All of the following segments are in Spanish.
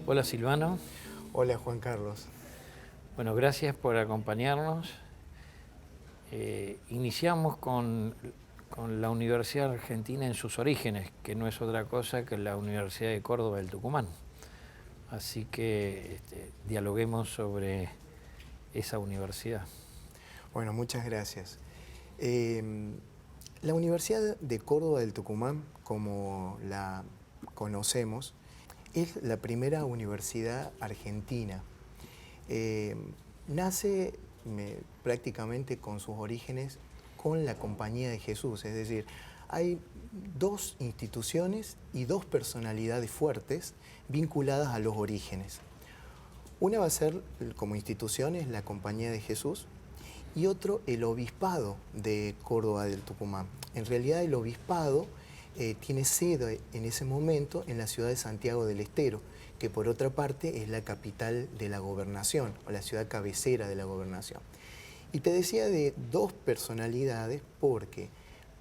Hola Silvano, Hola Juan Carlos. bueno, gracias por acompañarnos. Iniciamos con la Universidad Argentina en sus orígenes, que no es otra cosa que la Universidad de Córdoba del Tucumán. Así que dialoguemos sobre esa universidad. Bueno, muchas gracias. Eh, la Universidad de Córdoba del Tucumán, como la conocemos, es la primera universidad argentina. Eh, nace prácticamente con sus orígenes con la Compañía de Jesús, es decir, hay dos instituciones y dos personalidades fuertes vinculadas a los orígenes. Una va a ser, como institución, es la Compañía de Jesús, y otro el Obispado de Córdoba del Tucumán. En realidad el Obispado tiene sede en ese momento en la ciudad de Santiago del Estero, que por otra parte es la capital de la gobernación, o la ciudad cabecera de la gobernación. Y te decía de dos personalidades porque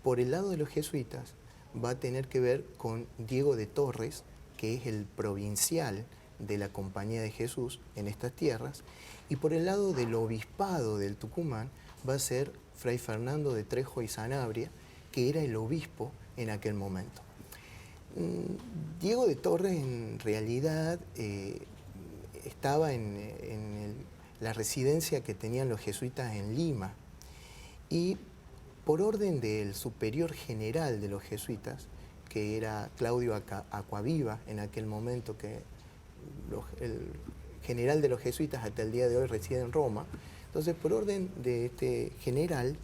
por el lado de los jesuitas va a tener que ver con Diego de Torres, que es el provincial de la Compañía de Jesús en estas tierras, y por el lado del obispado del Tucumán va a ser Fray Fernando de Trejo y Sanabria, que era el obispo en aquel momento. Diego de Torres en realidad estaba en la residencia que tenían los jesuitas en Lima, y por orden del superior general de los jesuitas, que era Claudio Acquaviva, en aquel momento que el general de los jesuitas hasta el día de hoy reside en Roma. Entonces, por orden de este general,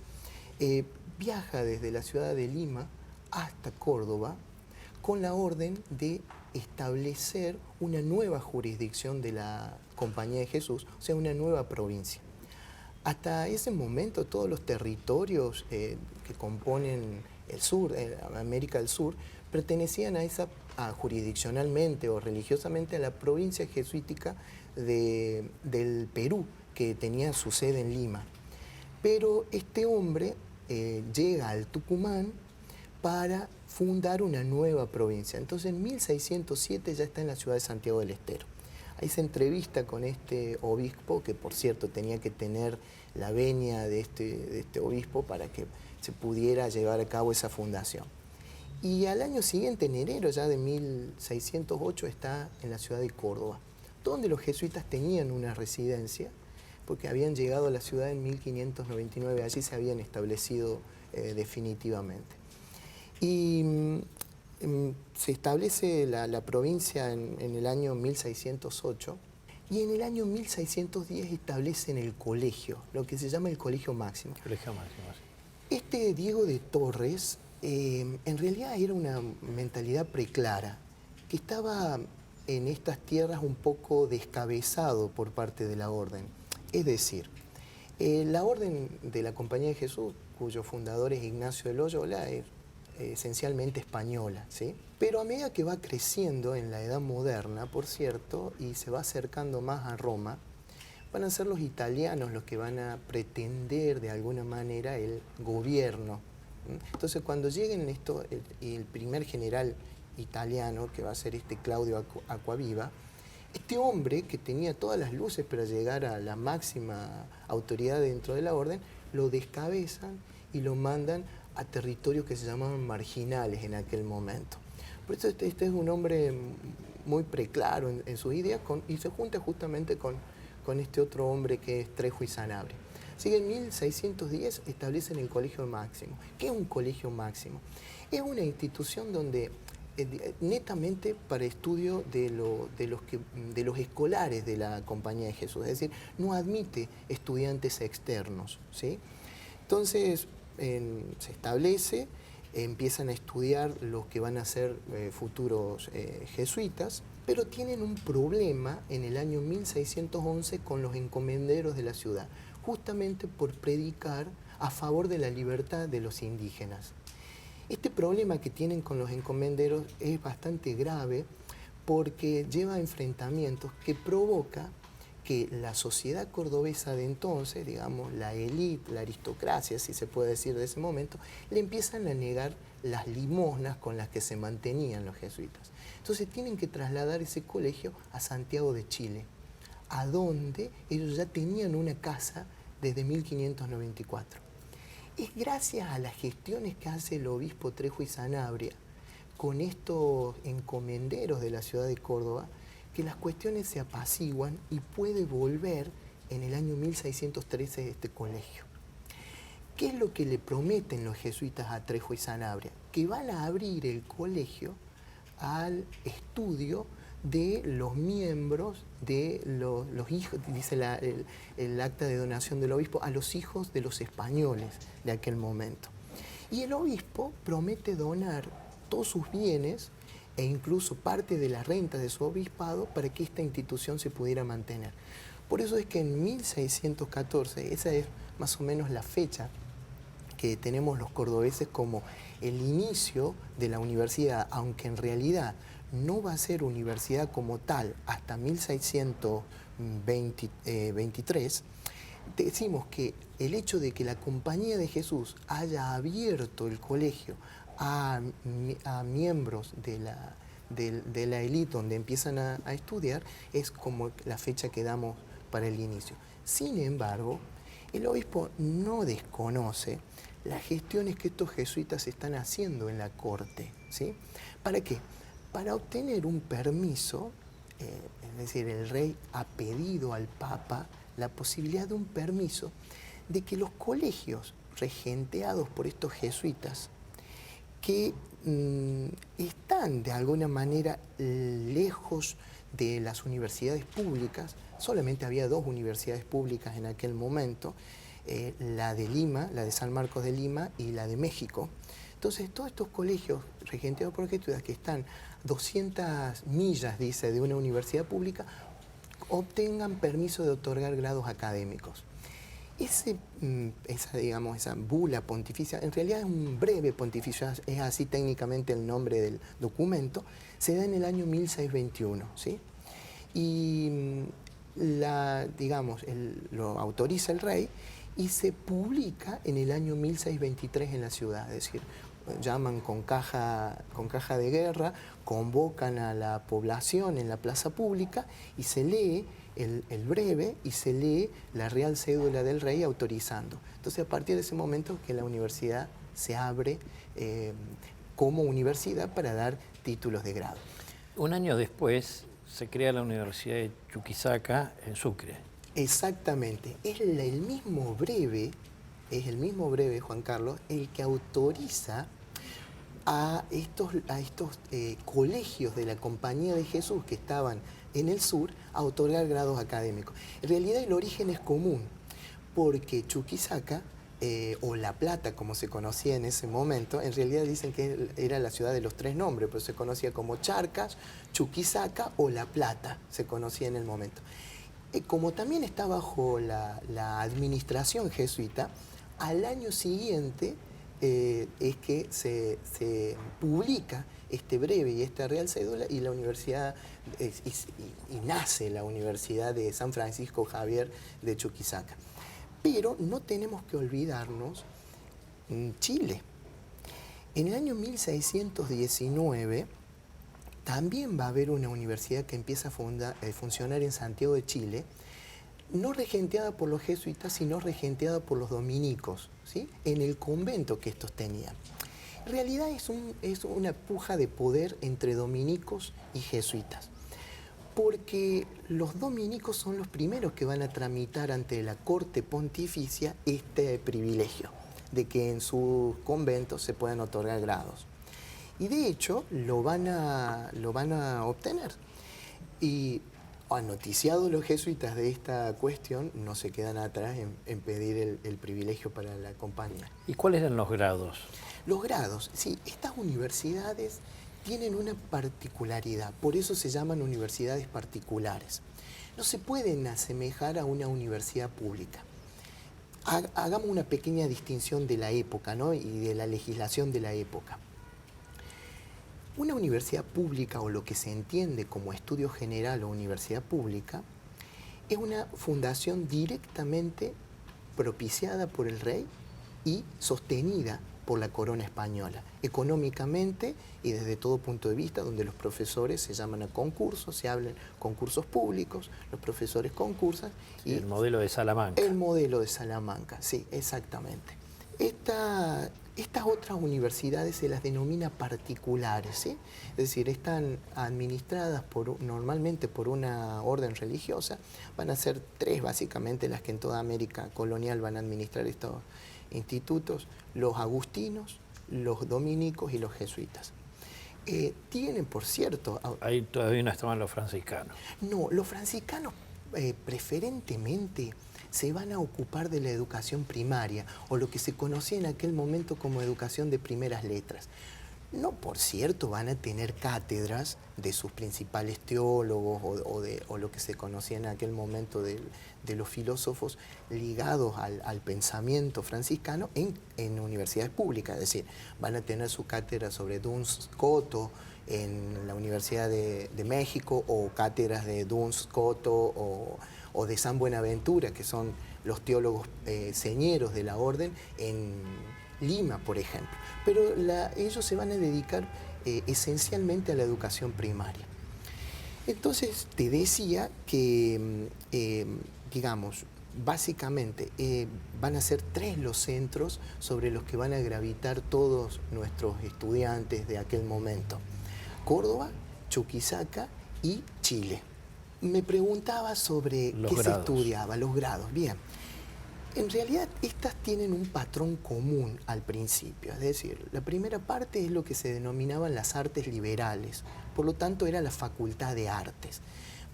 viaja desde la ciudad de Lima hasta Córdoba con la orden de establecer una nueva jurisdicción de la Compañía de Jesús, o sea, una nueva provincia. Hasta ese momento todos los territorios que componen el sur, América del Sur, pertenecían jurisdiccionalmente o religiosamente a la provincia jesuítica del Perú, que tenía su sede en Lima. Pero este hombre llega al Tucumán para fundar una nueva provincia. Entonces en 1607 ya está en la ciudad de Santiago del Estero. Ahí se entrevista con este obispo, que por cierto tenía que tener la venia de este obispo para que se pudiera llevar a cabo esa fundación. Y al año siguiente, en enero ya de 1608, está en la ciudad de Córdoba, donde los jesuitas tenían una residencia, porque habían llegado a la ciudad en 1599, allí se habían establecido definitivamente. Y se establece la provincia en el año 1608, y en el año 1610 establecen el colegio, lo que se llama el Colegio Máximo. Colegio Máximo, sí. Este Diego de Torres en realidad era una mentalidad preclara, que estaba en estas tierras un poco descabezado por parte de la orden. Es decir, la orden de la Compañía de Jesús, cuyo fundador es Ignacio de Loyola, es esencialmente española, ¿sí? Pero a medida que va creciendo en la edad moderna, por cierto, y se va acercando más a Roma, van a ser los italianos los que van a pretender de alguna manera el gobierno. Entonces cuando lleguen el primer general italiano, que va a ser Claudio Acquaviva, este hombre que tenía todas las luces para llegar a la máxima autoridad dentro de la orden, lo descabezan y lo mandan a territorios que se llamaban marginales en aquel momento. Por eso este es un hombre muy preclaro en sus ideas, y se junta justamente con este otro hombre que es Trejo y Sanabria. Así que en 1610 establecen el Colegio Máximo. ¿Qué es un Colegio Máximo? Es una institución donde netamente para estudio de los escolares de la Compañía de Jesús, es decir, no admite estudiantes externos, ¿sí? Entonces se establece, empiezan a estudiar los que van a ser futuros jesuitas, pero tienen un problema en el año 1611 con los encomenderos de la ciudad, justamente por predicar a favor de la libertad de los indígenas. Este problema que tienen con los encomenderos es bastante grave porque lleva a enfrentamientos que provoca que la sociedad cordobesa de entonces, digamos, la élite, la aristocracia, si se puede decir de ese momento, le empiezan a negar las limosnas con las que se mantenían los jesuitas. Entonces tienen que trasladar ese colegio a Santiago de Chile, a donde ellos ya tenían una casa desde 1594. Es gracias a las gestiones que hace el obispo Trejo y Sanabria con estos encomenderos de la ciudad de Córdoba que las cuestiones se apaciguan y puede volver en el año 1613 este colegio. ¿Qué es lo que le prometen los jesuitas a Trejo y Sanabria? Que van a abrir el colegio al estudio de los miembros de los hijos, dice el acta de donación del obispo, a los hijos de los españoles de aquel momento. Y el obispo promete donar todos sus bienes e incluso parte de la renta de su obispado para que esta institución se pudiera mantener. Por eso es que en 1614, esa es más o menos la fecha que tenemos los cordobeses como el inicio de la universidad, aunque en realidad no va a ser universidad como tal hasta 1623, decimos que el hecho de que la Compañía de Jesús haya abierto el colegio a miembros de la élite donde empiezan a estudiar es como la fecha que damos para el inicio. Sin embargo, el obispo no desconoce las gestiones que estos jesuitas están haciendo en la corte, ¿sí? ¿Para qué? Para obtener un permiso, es decir, el rey ha pedido al Papa la posibilidad de un permiso de que los colegios regenteados por estos jesuitas, que están de alguna manera lejos de las universidades públicas, solamente había 2 universidades públicas en aquel momento, la de Lima, la de San Marcos de Lima y la de México. Entonces, todos estos colegios regenteados por jesuitas que están 200 millas, dice, de una universidad pública, obtengan permiso de otorgar grados académicos. Esa bula pontificia, en realidad es un breve pontificio, es así técnicamente el nombre del documento, se da en el año 1621, ¿sí? Y lo autoriza el rey y se publica en el año 1623 en la ciudad, es decir, llaman con caja de guerra, convocan a la población en la plaza pública y se lee el breve y se lee la real cédula del rey autorizando. Entonces, a partir de ese momento que la universidad se abre como universidad para dar títulos de grado. Un año después se crea la Universidad de Chuquisaca en Sucre. Exactamente. Es el mismo breve, Juan Carlos, el que autoriza a estos colegios de la Compañía de Jesús que estaban en el sur a otorgar grados académicos. En realidad el origen es común, porque Chuquisaca, o La Plata como se conocía en ese momento, en realidad dicen que era la ciudad de los 3 nombres, pero se conocía como Charcas, Chuquisaca o La Plata, se conocía en el momento. Como también está bajo la administración jesuita, al año siguiente es que se publica este breve y esta real cédula y la universidad y nace la Universidad de San Francisco Javier de Chuquisaca. Pero no tenemos que olvidarnos Chile. En el año 1619 también va a haber una universidad que empieza a funcionar en Santiago de Chile, no regenteada por los jesuitas, sino regenteada por los dominicos, ¿sí? En el convento que estos tenían. En realidad es una puja de poder entre dominicos y jesuitas, porque los dominicos son los primeros que van a tramitar ante la corte pontificia este privilegio de que en sus conventos se puedan otorgar grados. Y de hecho lo van a obtener. Y noticiados los jesuitas de esta cuestión, no se quedan atrás en pedir el privilegio para la compañía. ¿Y cuáles eran los grados? Los grados, sí, estas universidades tienen una particularidad, por eso se llaman universidades particulares. No se pueden asemejar a una universidad pública. Hagamos una pequeña distinción de la época, ¿no? Y de la legislación de la época. Una universidad pública, o lo que se entiende como estudio general o universidad pública, Es una fundación directamente propiciada por el rey y sostenida por la corona española, económicamente y desde todo punto de vista, donde los profesores se llaman a concursos, se hablan concursos públicos, los profesores concursan. Y el modelo de Salamanca. El modelo de Salamanca, sí, exactamente. Estas otras universidades se las denomina particulares, ¿sí? Es decir, están administradas normalmente por una orden religiosa. Van a ser tres básicamente las que en toda América colonial van a administrar estos institutos: los agustinos, los dominicos y los jesuitas. Tienen, por cierto... Ahí todavía no estaban los franciscanos. No, los franciscanos preferentemente se van a ocupar de la educación primaria, o lo que se conocía en aquel momento como educación de primeras letras. No, por cierto, van a tener cátedras de sus principales teólogos o lo que se conocía en aquel momento de los filósofos ligados al pensamiento franciscano en universidades públicas. Es decir, van a tener su cátedra sobre Duns Scoto en la Universidad de México, o cátedras de Duns Scoto o de San Buenaventura, que son los teólogos señeros de la orden, en Lima, por ejemplo. Pero ellos se van a dedicar esencialmente a la educación primaria. Entonces, te decía que, digamos, básicamente van a ser tres los centros sobre los que van a gravitar todos nuestros estudiantes de aquel momento: Córdoba, Chuquisaca y Chile. Me preguntaba sobre qué se estudiaba, los grados. Bien, en realidad estas tienen un patrón común al principio. Es decir, la primera parte es lo que se denominaban las artes liberales, por lo tanto era la Facultad de Artes.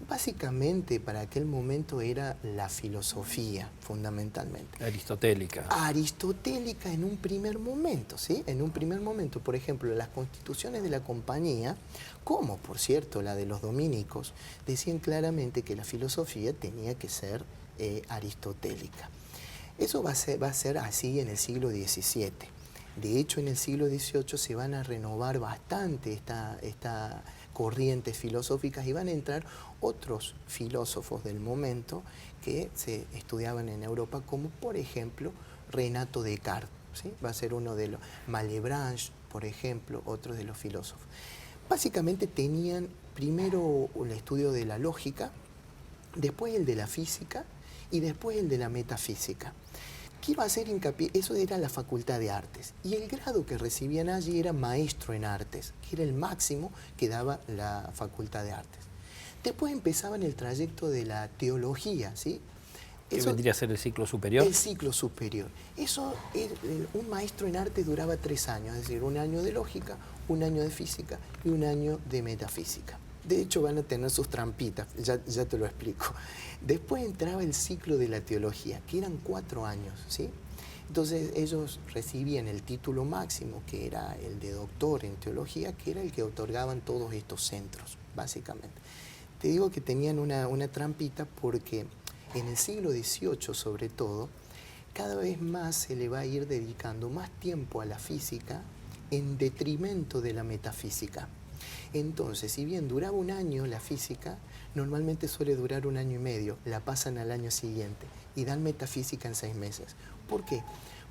Básicamente para aquel momento era la filosofía, fundamentalmente. Aristotélica. Aristotélica en un primer momento, ¿sí? En un primer momento, por ejemplo, las constituciones de la compañía, como por cierto la de los dominicos, decían claramente que la filosofía tenía que ser aristotélica. Eso va a ser así en el siglo XVII. De hecho, en el siglo XVIII se van a renovar bastante esta corrientes filosóficas y van a entrar otros filósofos del momento que se estudiaban en Europa, como por ejemplo Renato Descartes, ¿sí? Va a ser uno de los... Malebranche, por ejemplo, otro de los filósofos. Básicamente tenían primero el estudio de la lógica, después el de la física y después el de la metafísica. ¿Qué iba a hacer hincapié? Eso era la Facultad de Artes. Y el grado que recibían allí era maestro en artes, que era el máximo que daba la Facultad de Artes. Después empezaban el trayecto de la teología, ¿sí? ¿Qué vendría a ser el ciclo superior? El ciclo superior. Un maestro en arte duraba 3 años, es decir, 1 año de lógica, 1 año de física y 1 año de metafísica. De hecho, van a tener sus trampitas, ya te lo explico. Después entraba el ciclo de la teología, que eran 4 años, ¿sí? Entonces ellos recibían el título máximo, que era el de doctor en teología, que era el que otorgaban todos estos centros, básicamente. Te digo que tenían una trampita porque en el siglo XVIII, sobre todo, cada vez más se le va a ir dedicando más tiempo a la física en detrimento de la metafísica. Entonces, si bien duraba 1 año la física, normalmente suele durar 1 año y medio, la pasan al año siguiente y dan metafísica en 6 meses. ¿Por qué?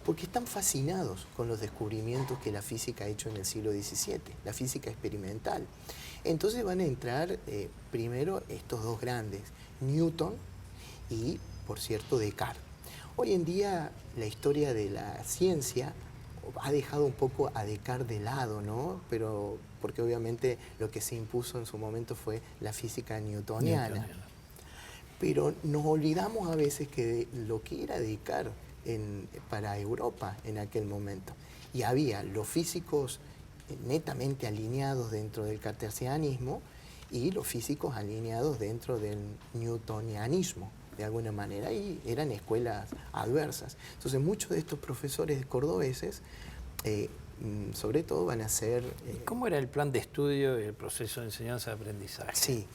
Porque están fascinados con los descubrimientos que la física ha hecho en el siglo XVII, la física experimental. Entonces van a entrar primero estos dos grandes, Newton y, por cierto, Descartes. Hoy en día la historia de la ciencia ha dejado un poco a Descartes de lado, ¿no? Pero porque obviamente lo que se impuso en su momento fue la física newtoniana. Pero nos olvidamos a veces que lo que era Descartes para Europa en aquel momento. Y había los físicos netamente alineados dentro del cartesianismo y los físicos alineados dentro del newtonianismo, de alguna manera, y eran escuelas adversas. Entonces muchos de estos profesores cordobeses, sobre todo van a ser... ¿Cómo era el plan de estudio y el proceso de enseñanza-aprendizaje? Sí,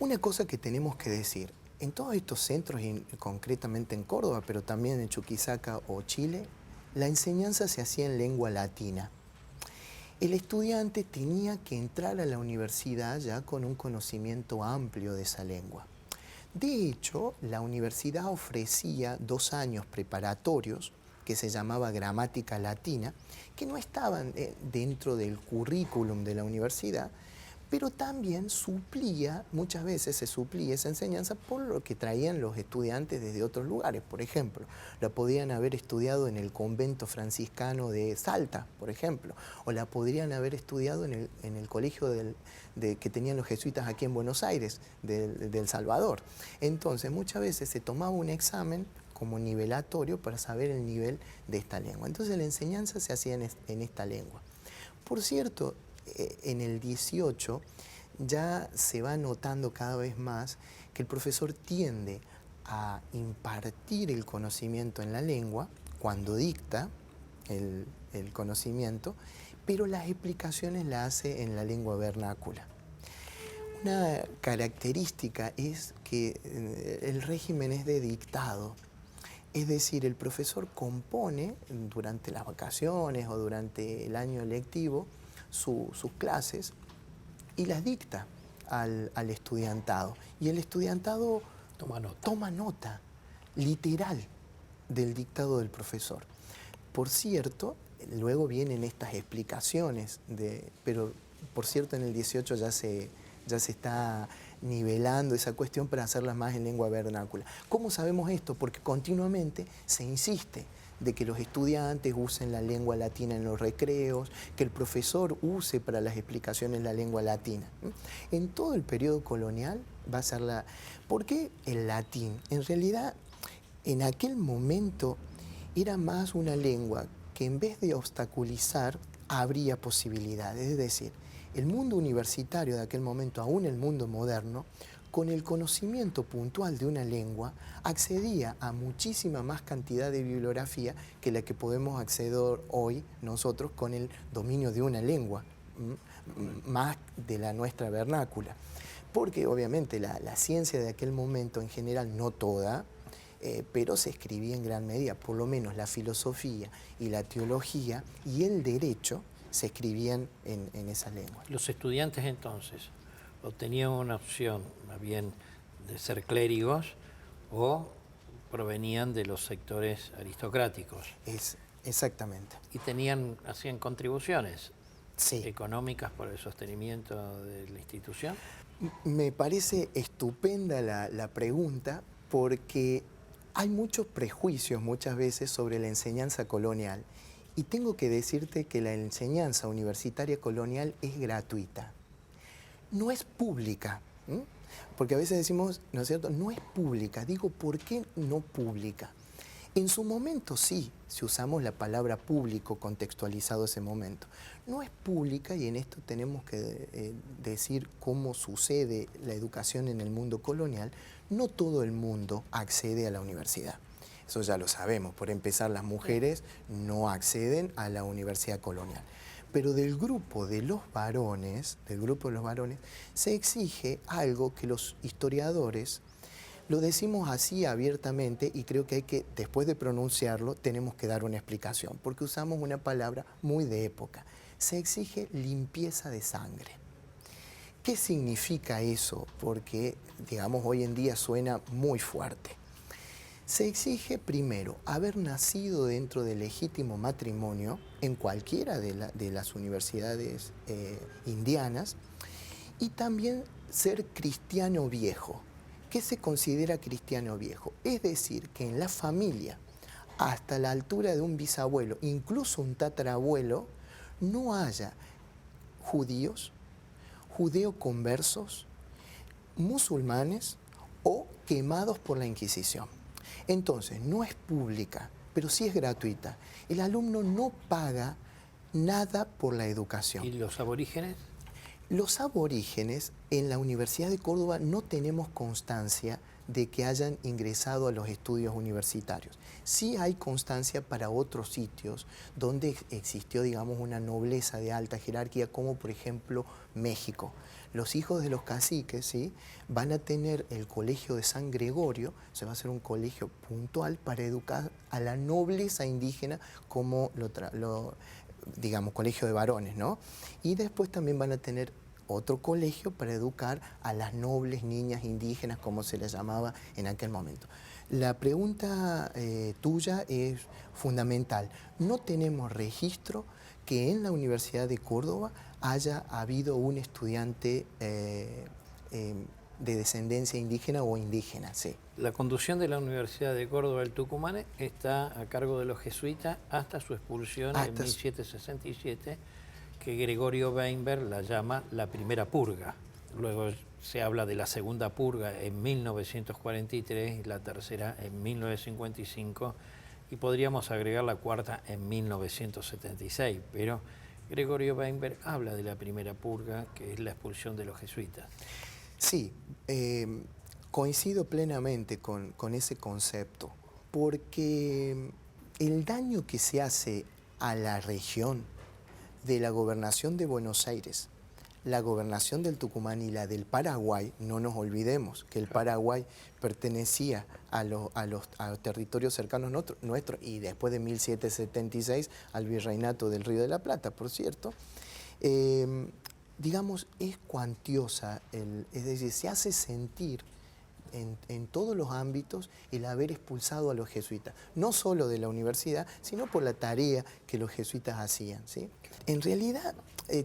una cosa que tenemos que decir, en todos estos centros, y concretamente en Córdoba, pero también en Chuquisaca o Chile, la enseñanza se hacía en lengua latina. El estudiante tenía que entrar a la universidad ya con un conocimiento amplio de esa lengua. De hecho, la universidad ofrecía 2 años preparatorios que se llamaba gramática latina, que no estaban dentro del currículum de la universidad, pero también suplía, muchas veces se suplía esa enseñanza por lo que traían los estudiantes desde otros lugares. Por ejemplo, la podían haber estudiado en el convento franciscano de Salta, por ejemplo, o la podrían haber estudiado en el colegio que tenían los jesuitas aquí en Buenos Aires, del Salvador. Entonces, muchas veces se tomaba un examen como nivelatorio para saber el nivel de esta lengua. Entonces, la enseñanza se hacía en esta lengua. Por cierto, en el 18 ya se va notando cada vez más que el profesor tiende a impartir el conocimiento en la lengua cuando dicta el conocimiento, pero las explicaciones las hace en la lengua vernácula. Una característica es que el régimen es de dictado. Es decir, el profesor compone durante las vacaciones o durante el año lectivo sus clases y las dicta al estudiantado. Y el estudiantado toma nota literal del dictado del profesor. Por cierto, luego vienen estas explicaciones, pero por cierto en el 18 ya se está nivelando esa cuestión para hacerlas más en lengua vernácula. ¿Cómo sabemos esto? Porque continuamente se insiste de que los estudiantes usen la lengua latina en los recreos, que el profesor use para las explicaciones la lengua latina. En todo el periodo colonial va a ser la... ¿Por qué el latín? En realidad, en aquel momento era más una lengua que en vez de obstaculizar, habría posibilidades. Es decir, el mundo universitario de aquel momento, aún el mundo moderno, con el conocimiento puntual de una lengua, accedía a muchísima más cantidad de bibliografía que la que podemos acceder hoy nosotros con el dominio de una lengua, más de la nuestra vernácula. Porque obviamente la ciencia de aquel momento en general, no toda, pero se escribía en gran medida, por lo menos la filosofía y la teología y el derecho se escribían en esa lengua. Los estudiantes entonces o tenían una opción más bien de ser clérigos o provenían de los sectores aristocráticos. Exactamente. Y hacían contribuciones sí. económicas por el sostenimiento de la institución. Me parece estupenda la pregunta porque hay muchos prejuicios muchas veces sobre la enseñanza colonial y tengo que decirte que la enseñanza universitaria colonial es gratuita. No es pública, porque a veces decimos, ¿no es cierto?, no es pública. Digo, ¿por qué no pública? En su momento sí, si usamos la palabra público contextualizado ese momento. No es pública y en esto tenemos que decir cómo sucede la educación en el mundo colonial. No todo el mundo accede a la universidad. Eso ya lo sabemos. Por empezar, las mujeres no acceden a la universidad colonial. Pero del grupo de los varones, se exige algo que los historiadores lo decimos así abiertamente y creo que después de pronunciarlo, tenemos que dar una explicación, porque usamos una palabra muy de época. Se exige limpieza de sangre. ¿Qué significa eso? Porque, digamos, hoy en día suena muy fuerte. Se exige primero haber nacido dentro del legítimo matrimonio en cualquiera de las universidades indianas y también ser cristiano viejo. ¿Qué se considera cristiano viejo? Es decir, que en la familia, hasta la altura de un bisabuelo, incluso un tatarabuelo, no haya judíos, judeoconversos, musulmanes o quemados por la Inquisición. Entonces, no es pública, pero sí es gratuita. El alumno no paga nada por la educación. ¿Y los aborígenes? Los aborígenes en la Universidad de Córdoba no tenemos constancia de que hayan ingresado a los estudios universitarios. Sí hay constancia para otros sitios donde existió, digamos, una nobleza de alta jerarquía, como por ejemplo México. Los hijos de los caciques, ¿sí?, van a tener el colegio de San Gregorio, se va a hacer un colegio puntual para educar a la nobleza indígena como digamos, colegio de varones, ¿no? Y después también van a tener otro colegio para educar a las nobles niñas indígenas, como se les llamaba en aquel momento. La pregunta tuya es fundamental. No tenemos registro que en la Universidad de Córdoba haya habido un estudiante de descendencia indígena o indígena, sí. La conducción de la Universidad de Córdoba del Tucumán está a cargo de los jesuitas hasta su expulsión en 1767, que Gregorio Weinberg la llama la primera purga. Luego se habla de la segunda purga en 1943 y la tercera en 1955, y podríamos agregar la cuarta en 1976, pero Gregorio Weinberg habla de la primera purga, que es la expulsión de los jesuitas. Sí, coincido plenamente con ese concepto, porque el daño que se hace a la región de la gobernación de Buenos Aires, la gobernación del Tucumán y la del Paraguay, no nos olvidemos que el Paraguay pertenecía a los territorios cercanos nuestros, y después de 1776 al Virreinato del Río de la Plata, por cierto, digamos, es cuantiosa, es decir, se hace sentir en todos los ámbitos el haber expulsado a los jesuitas, no solo de la universidad, sino por la tarea que los jesuitas hacían, ¿sí? En realidad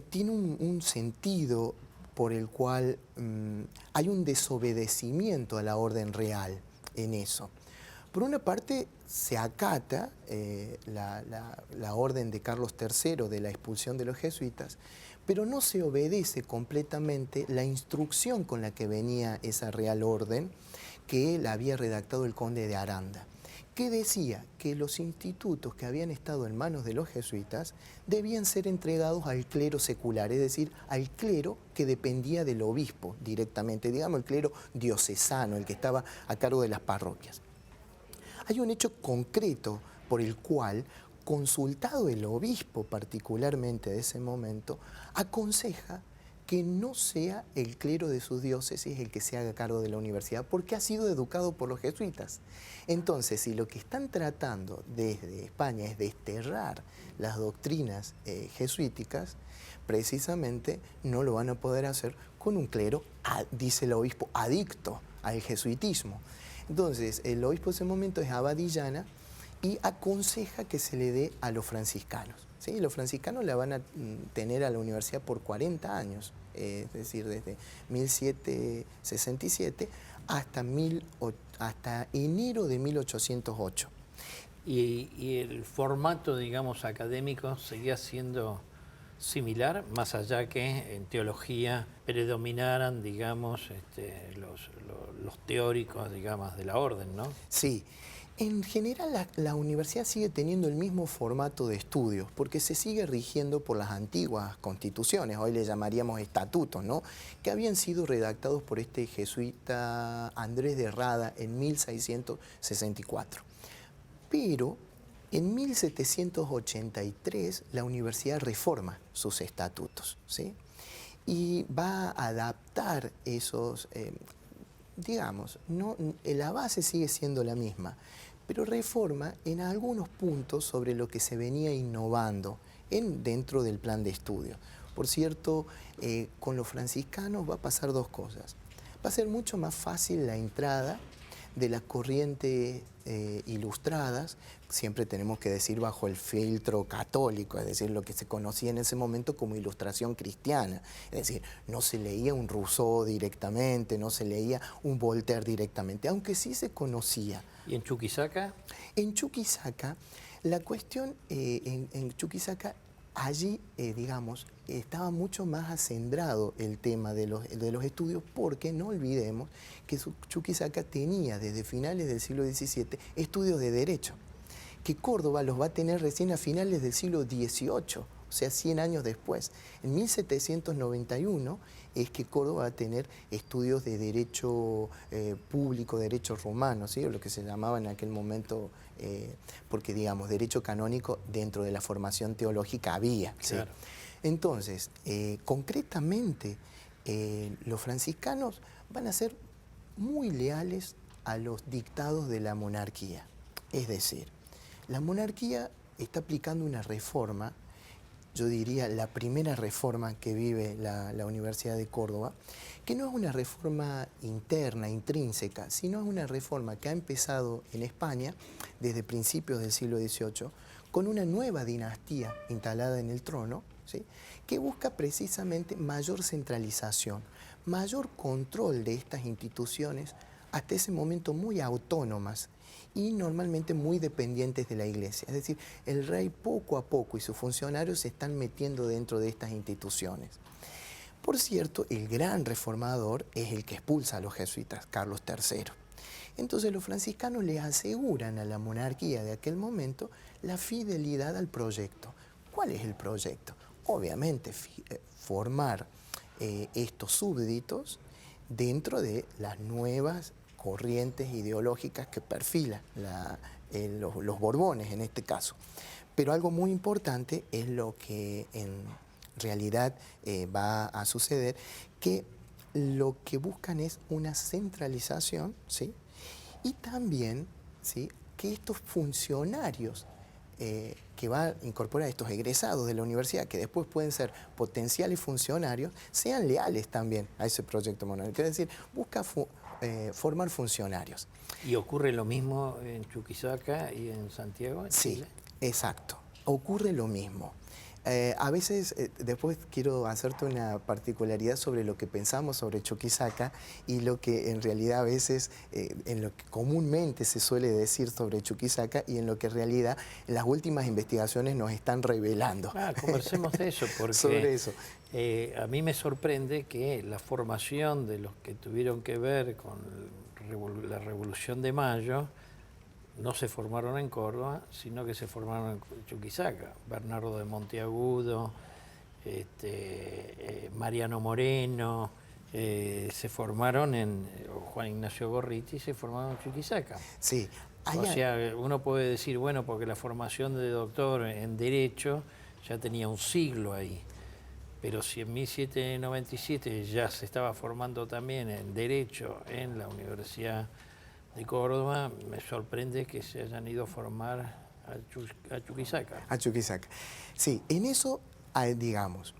tiene un sentido por el cual hay un desobedecimiento a la orden real en eso. Por una parte, se acata la orden de Carlos III de la expulsión de los jesuitas, pero no se obedece completamente la instrucción con la que venía esa real orden que la había redactado el conde de Aranda, que decía que los institutos que habían estado en manos de los jesuitas debían ser entregados al clero secular, es decir, al clero que dependía del obispo directamente, digamos el clero diocesano, el que estaba a cargo de las parroquias. Hay un hecho concreto por el cual, consultado el obispo particularmente de ese momento, aconseja que no sea el clero de sus diócesis el que se haga cargo de la universidad, porque ha sido educado por los jesuitas. Entonces, si lo que están tratando desde España es desterrar las doctrinas jesuíticas, precisamente no lo van a poder hacer con un clero, dice el obispo, adicto al jesuitismo. Entonces, el obispo de ese momento es Abadillana y aconseja que se le dé a los franciscanos. ¿Sí? Los franciscanos la van a tener a la universidad por 40 años, es decir, desde 1767 hasta enero de 1808. Y el formato, digamos, académico seguía siendo similar, más allá que en teología predominaran, digamos, los teóricos, digamos, de la orden, ¿no? Sí. En general, la universidad sigue teniendo el mismo formato de estudios, porque se sigue rigiendo por las antiguas constituciones, hoy le llamaríamos estatutos, ¿no?, que habían sido redactados por este jesuita Andrés de Rada en 1664. Pero en 1783 la universidad reforma sus estatutos, ¿sí?, y va a adaptar esos, digamos, la base sigue siendo la misma, pero reforma en algunos puntos sobre lo que se venía innovando dentro del plan de estudio. Por cierto, con los franciscanos va a pasar dos cosas. Va a ser mucho más fácil la entrada de las corrientes ilustradas, siempre tenemos que decir bajo el filtro católico, es decir, lo que se conocía en ese momento como ilustración cristiana. Es decir, no se leía un Rousseau directamente, no se leía un Voltaire directamente, aunque sí se conocía. ¿Y en Chuquisaca? En Chuquisaca, la cuestión, en Chuquisaca, allí, digamos, estaba mucho más acendrado el tema de los estudios, porque no olvidemos que Chuquisaca tenía desde finales del siglo XVII estudios de derecho, que Córdoba los va a tener recién a finales del siglo XVIII, o sea, 100 años después. En 1791 es que Córdoba va a tener estudios de derecho público, derecho romano, ¿sí?, o lo que se llamaba en aquel momento, porque digamos, derecho canónico dentro de la formación teológica había, ¿sí? Claro. Entonces, concretamente, los franciscanos van a ser muy leales a los dictados de la monarquía. Es decir, la monarquía está aplicando una reforma yo diría, la primera reforma que vive la Universidad de Córdoba, que no es una reforma interna, intrínseca, sino es una reforma que ha empezado en España desde principios del siglo XVIII, con una nueva dinastía instalada en el trono, ¿sí?, que busca precisamente mayor centralización, mayor control de estas instituciones, hasta ese momento muy autónomas y normalmente muy dependientes de la Iglesia. Es decir, el rey poco a poco y sus funcionarios se están metiendo dentro de estas instituciones. Por cierto, el gran reformador es el que expulsa a los jesuitas, Carlos III. Entonces los franciscanos le aseguran a la monarquía de aquel momento la fidelidad al proyecto. ¿Cuál es el proyecto? Obviamente formar estos súbditos dentro de las nuevas corrientes ideológicas que perfilan los Borbones en este caso. Pero algo muy importante es lo que en realidad va a suceder, que lo que buscan es una centralización, ¿sí?, y también, ¿sí?, que estos funcionarios que va a incorporar, estos egresados de la universidad, que después pueden ser potenciales funcionarios, sean leales también a ese proyecto monárquico. Es decir, busca formar funcionarios. ¿Y ocurre lo mismo en Chuquisaca y en Santiago, en Chile? Sí, exacto. Ocurre lo mismo. A veces, después quiero hacerte una particularidad sobre lo que pensamos sobre Chuquisaca y lo que en realidad a veces, en lo que comúnmente se suele decir sobre Chuquisaca y en lo que en realidad las últimas investigaciones nos están revelando. Conversemos de eso, porque sobre eso. A mí me sorprende que la formación de los que tuvieron que ver con la Revolución de Mayo no se formaron en Córdoba, sino que se formaron en Chuquisaca. Bernardo de Monteagudo, Mariano Moreno, se formaron Juan Ignacio Gorriti se formaron en Chuquisaca. Sí. O sea, uno puede decir, bueno, porque la formación de doctor en Derecho ya tenía un siglo ahí. Pero si en 1797 ya se estaba formando también en Derecho en la Universidad de Córdoba, me sorprende que se hayan ido a formar a Chuquisaca. A Chuquisaca. Sí, en eso, digamos,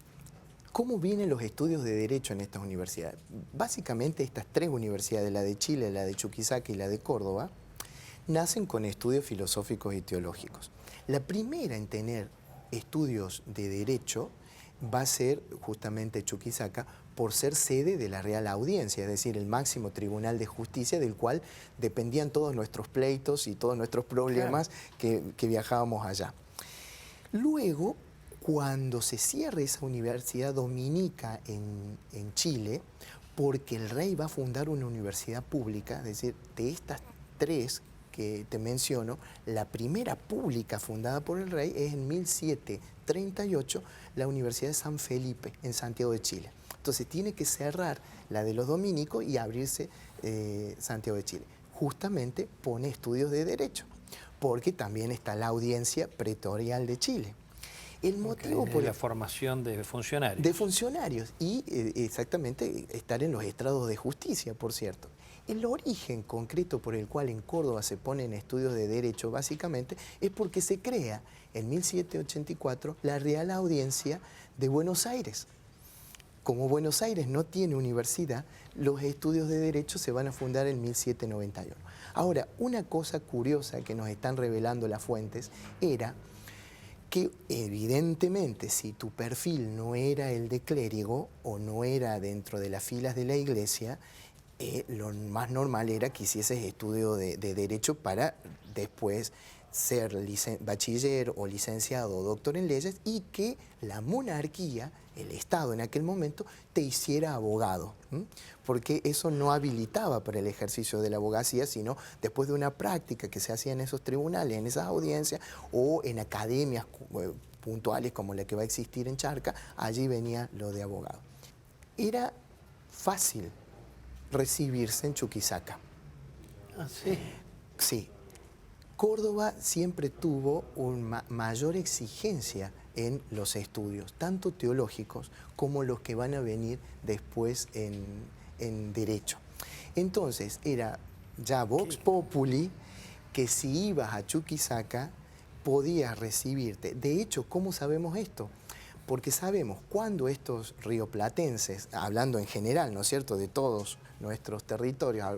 ¿cómo vienen los estudios de Derecho en estas universidades? Básicamente estas tres universidades, la de Chile, la de Chuquisaca y la de Córdoba, nacen con estudios filosóficos y teológicos. La primera en tener estudios de Derecho va a ser justamente Chuquisaca, por ser sede de la Real Audiencia, es decir, el máximo tribunal de justicia del cual dependían todos nuestros pleitos y todos nuestros problemas, claro, que viajábamos allá. Luego, cuando se cierra esa universidad dominica en Chile, porque el rey va a fundar una universidad pública, es decir, de estas tres que te menciono, la primera pública fundada por el rey es en 1738, la Universidad de San Felipe, en Santiago de Chile. Entonces tiene que cerrar la de los dominicos y abrirse Santiago de Chile. Justamente pone estudios de Derecho, porque también está la Audiencia Pretorial de Chile. El motivo por la formación de funcionarios. De funcionarios y exactamente estar en los estrados de justicia, por cierto. El origen concreto por el cual en Córdoba se ponen estudios de Derecho básicamente es porque se crea en 1784 la Real Audiencia de Buenos Aires. Como Buenos Aires no tiene universidad, los estudios de Derecho se van a fundar en 1791. Ahora, una cosa curiosa que nos están revelando las fuentes era que evidentemente si tu perfil no era el de clérigo o no era dentro de las filas de la iglesia, lo más normal era que hicieses estudio de Derecho para después ser bachiller o licenciado o doctor en leyes y que la monarquía, el Estado en aquel momento, te hiciera abogado, porque eso no habilitaba para el ejercicio de la abogacía, sino después de una práctica que se hacía en esos tribunales, en esas audiencias o en academias puntuales como la que va a existir en Charca, allí venía lo de abogado. Era fácil recibirse en Chuquisaca. ¿Ah, sí? Sí. Córdoba siempre tuvo una mayor exigencia en los estudios, tanto teológicos como los que van a venir después en Derecho. Entonces, era ya Vox Populi que si ibas a Chuquisaca podías recibirte. De hecho, ¿cómo sabemos esto? porque sabemos cuándo estos rioplatenses, hablando en general, ¿no es cierto?, de todos nuestros territorios,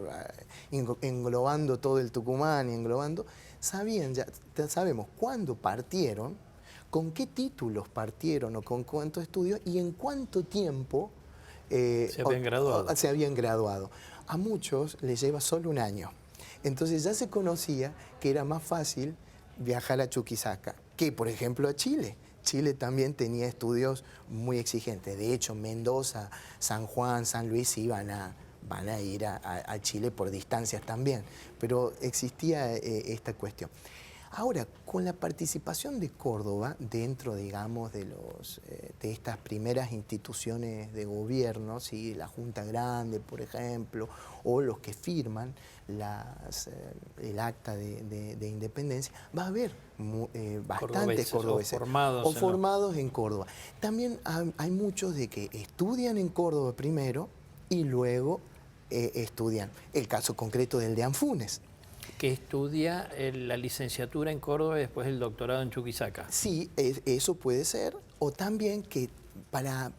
englobando todo el Tucumán y englobando, sabemos cuándo partieron, con qué títulos partieron o con cuántos estudios y en cuánto tiempo se habían graduado. A muchos les lleva solo un año. Entonces ya se conocía que era más fácil viajar a Chuquisaca que, por ejemplo, a Chile. Chile también tenía estudios muy exigentes. De hecho, Mendoza, San Juan, San Luis van a ir a Chile por distancias también. Pero existía esta cuestión. Ahora, con la participación de Córdoba dentro, digamos, de estas primeras instituciones de gobierno, ¿sí?, la Junta Grande, por ejemplo, o los que firman el acta de independencia, va a haber bastantes cordobeses o formados en Córdoba. También hay muchos de que estudian en Córdoba primero y luego estudian. El caso concreto del de Anfunes. Que estudia la licenciatura en Córdoba y después el doctorado en Chuquisaca. Sí, eso puede ser. O también que para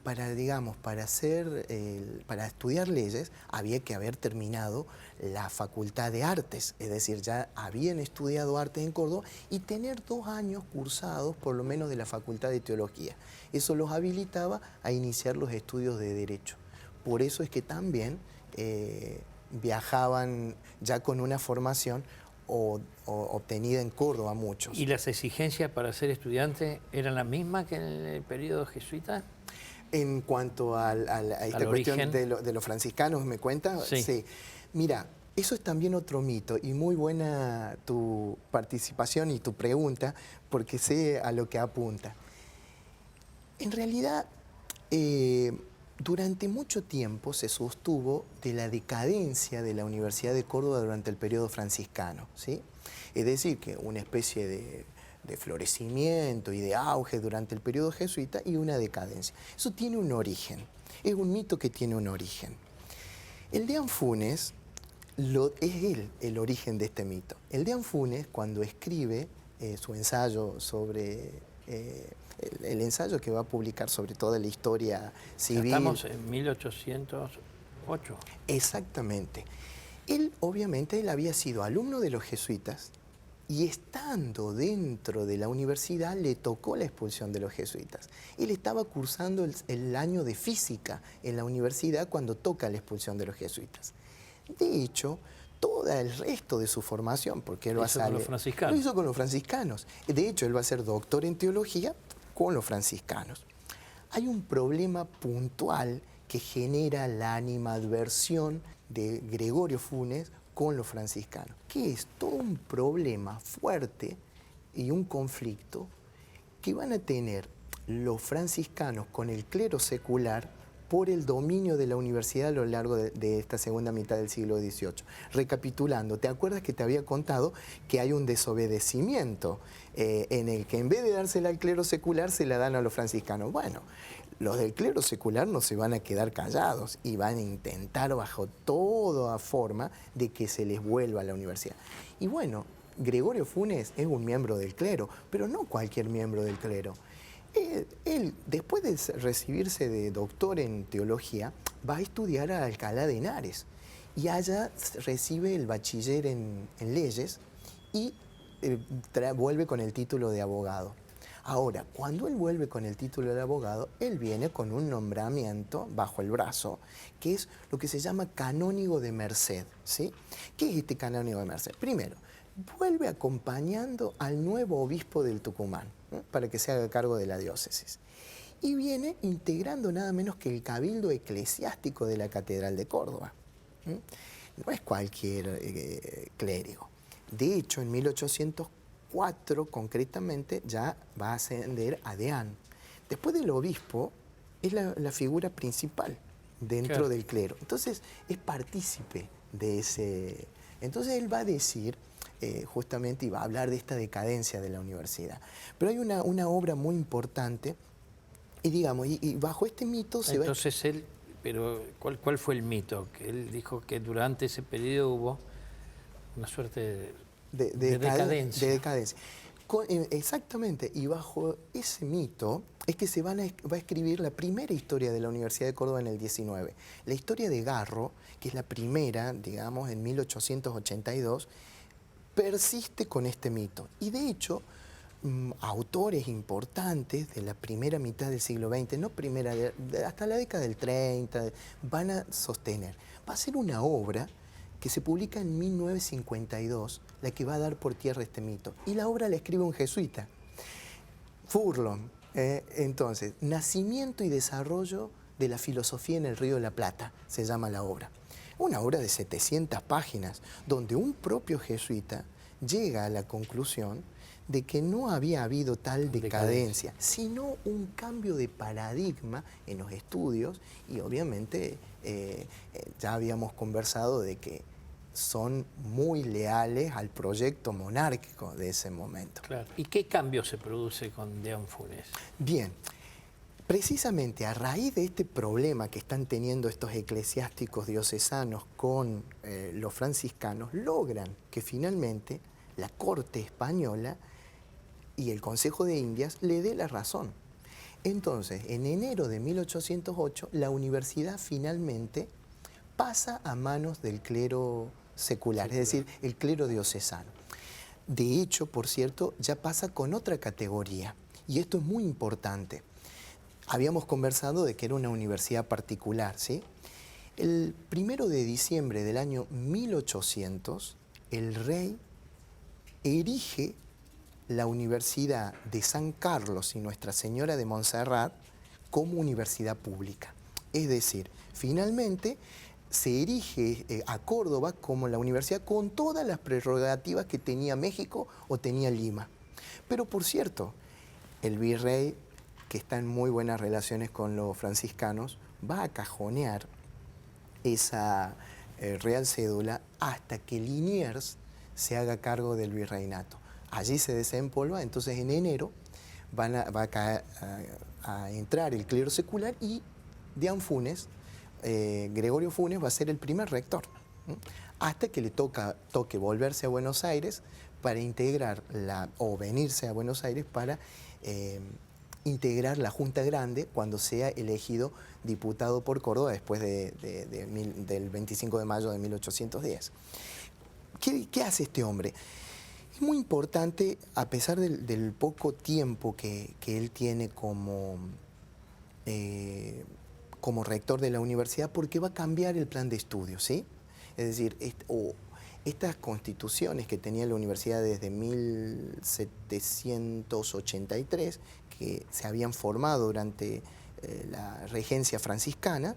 estudiar leyes había que haber terminado la Facultad de Artes. Es decir, ya habían estudiado artes en Córdoba y tener 2 años cursados por lo menos de la Facultad de Teología. Eso los habilitaba a iniciar los estudios de Derecho. Por eso es que también viajaban ya con una formación obtenida en Córdoba muchos. ¿Y las exigencias para ser estudiante eran las mismas que en el periodo jesuita? En cuanto a esta cuestión de los franciscanos, ¿me cuenta? Sí. Sí. Mira, eso es también otro mito y muy buena tu participación y tu pregunta porque sé a lo que apunta. En realidad, durante mucho tiempo se sostuvo de la decadencia de la Universidad de Córdoba durante el periodo franciscano, ¿sí? Es decir, que una especie de florecimiento y de auge durante el periodo jesuita y una decadencia. Eso tiene un origen, es un mito que tiene un origen. El de Anfunes es el origen de este mito. El de Anfunes, cuando escribe su ensayo sobre... el ensayo que va a publicar sobre toda la historia civil. Estamos en 1808. Exactamente. Obviamente, él había sido alumno de los jesuitas y estando dentro de la universidad le tocó la expulsión de los jesuitas. Él estaba cursando el año de física en la universidad cuando toca la expulsión de los jesuitas. De hecho, todo el resto de su formación, porque él lo hizo con los franciscanos. Lo hizo con los franciscanos. De hecho, él va a ser doctor en teología con los franciscanos. Hay un problema puntual que genera la animadversión de Gregorio Funes con los franciscanos, que es todo un problema fuerte y un conflicto que van a tener los franciscanos con el clero secular por el dominio de la universidad a lo largo de esta segunda mitad del siglo XVIII. Recapitulando, ¿te acuerdas que te había contado que hay un desobedecimiento en el que en vez de dársela al clero secular se la dan a los franciscanos? Bueno, los del clero secular no se van a quedar callados y van a intentar bajo toda forma de que se les vuelva a la universidad. Y bueno, Gregorio Funes es un miembro del clero, pero no cualquier miembro del clero. Él, después de recibirse de doctor en teología, va a estudiar a Alcalá de Henares y allá recibe el bachiller en leyes y vuelve con el título de abogado. Ahora, cuando él vuelve con el título de abogado, él viene con un nombramiento bajo el brazo, que es lo que se llama canónigo de merced, ¿sí? ¿Qué es este canónigo de merced? Primero, vuelve acompañando al nuevo obispo del Tucumán, ¿no?, para que se haga cargo de la diócesis. Y viene integrando nada menos que el cabildo eclesiástico de la Catedral de Córdoba. No es cualquier clérigo. De hecho, en 1804, concretamente, ya va a ascender a deán. Después del obispo, es la figura principal dentro del clero. Entonces, es partícipe de ese... Entonces, él va a decir... justamente iba a hablar de esta decadencia de la universidad. Pero hay una obra muy importante y digamos, y bajo este mito se Entonces él, pero ¿cuál fue el mito? Que él dijo que durante ese periodo hubo una suerte de decadencia. De decadencia. Exactamente, y bajo ese mito es que va a escribir la primera historia de la Universidad de Córdoba en el 19. La historia de Garro, que es la primera, digamos, en 1882, persiste con este mito. Y de hecho, autores importantes de la primera mitad del siglo XX, no primera, hasta la década del 30, van a sostener. Va a ser una obra que se publica en 1952, la que va a dar por tierra este mito. Y la obra la escribe un jesuita, Furlong. Entonces, Nacimiento y desarrollo de la filosofía en el Río de la Plata, se llama la obra. Una obra de 700 páginas, donde un propio jesuita llega a la conclusión de que no había habido tal decadencia, sino un cambio de paradigma en los estudios y obviamente ya habíamos conversado de que son muy leales al proyecto monárquico de ese momento. Claro. ¿Y qué cambio se produce con de Anfunes? Bien, precisamente a raíz de este problema que están teniendo estos eclesiásticos diocesanos con los franciscanos, logran que finalmente la corte española y el Consejo de Indias le dé la razón. Entonces, en enero de 1808, la universidad finalmente pasa a manos del clero secular, es decir, el clero diocesano. De hecho, por cierto, ya pasa con otra categoría, y esto es muy importante. Habíamos conversado de que era una universidad particular, ¿sí? El 1 de diciembre del año 1800, el rey erige la Universidad de San Carlos y Nuestra Señora de Montserrat como universidad pública. Es decir, finalmente se erige a Córdoba como la universidad con todas las prerrogativas que tenía México o tenía Lima. Pero por cierto, el virrey, que está en muy buenas relaciones con los franciscanos, va a cajonear esa real cédula hasta que Liniers se haga cargo del virreinato. Allí se desempolva, entonces en enero va a entrar el clero secular y de Anfunes, Gregorio Funes va a ser el primer rector, hasta que le toque volverse a Buenos Aires para integrar o venirse a Buenos Aires para integrar la Junta Grande cuando sea elegido diputado por Córdoba después del 25 de mayo de 1810. ¿Qué hace este hombre? Es muy importante, a pesar del poco tiempo que él tiene como rector de la universidad, porque va a cambiar el plan de estudio, ¿sí? Es decir, estas constituciones que tenía la universidad desde 1783, que se habían formado durante la regencia franciscana,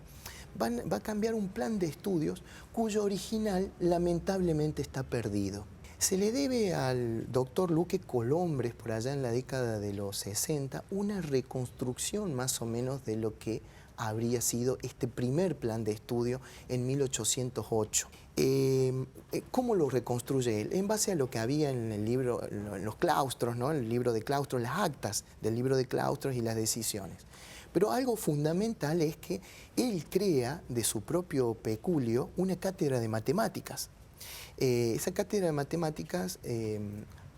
va a cambiar un plan de estudios cuyo original lamentablemente está perdido. Se le debe al doctor Luque Colombres, por allá en la década de los 60, una reconstrucción más o menos de lo que habría sido este primer plan de estudio en 1808. ¿Cómo lo reconstruye él? En base a lo que había en el libro, en los claustros, ¿no? El libro de claustros, las actas del libro de claustros y las decisiones. Pero algo fundamental es que él crea de su propio peculio una cátedra de matemáticas. Esa cátedra de matemáticas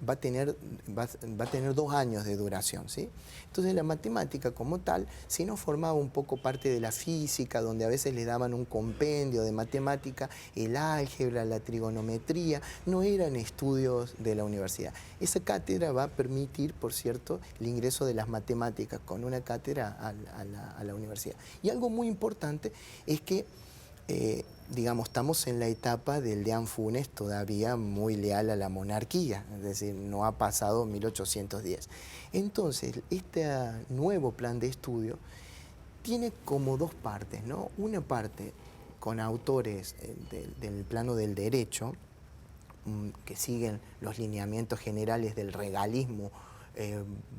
va a tener 2 años de duración, ¿sí? Entonces la matemática como tal, si no formaba un poco parte de la física, donde a veces le daban un compendio de matemática, el álgebra, la trigonometría, no eran estudios de la universidad. Esa cátedra va a permitir, por cierto, el ingreso de las matemáticas con una cátedra a la universidad. Y algo muy importante es que digamos, estamos en la etapa del de Anfunes todavía muy leal a la monarquía, es decir, no ha pasado 1810. Entonces, este nuevo plan de estudio tiene como 2 partes, ¿no? Una parte con autores del plano del derecho, que siguen los lineamientos generales del regalismo